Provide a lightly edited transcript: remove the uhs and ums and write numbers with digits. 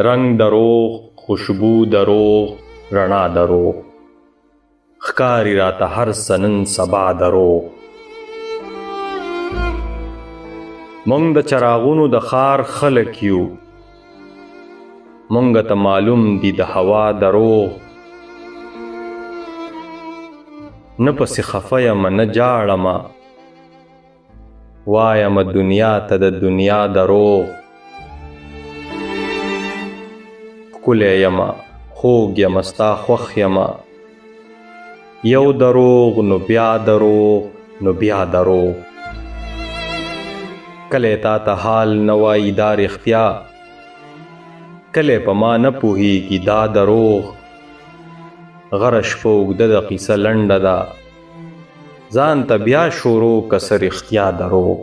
رنگ دروغ، خوشبو دروغ، رڼا دروغ، ښکاری راته هر څه نن سبا دروغ. مونږ د چراغونو د ښار خلک یو، مونږ ته معلوم دي د هوا دروغ. نه پسې خفه یم نه جاړمه، وایم دنیا ته د دنیا دروغ. ښکلی یمه خوږ یمه ستا خوښ یمه، یو دروغ نو بیا دروغ نو بیا دروغ. کلی تا ته حال نه وایي دا رښتیا، کلی په ما نه پوهیږي دا دروغ. غره شپه اوږده ده قیصه لنډه ده، ځان ته بیا شروع که څه رښتیا دروغ.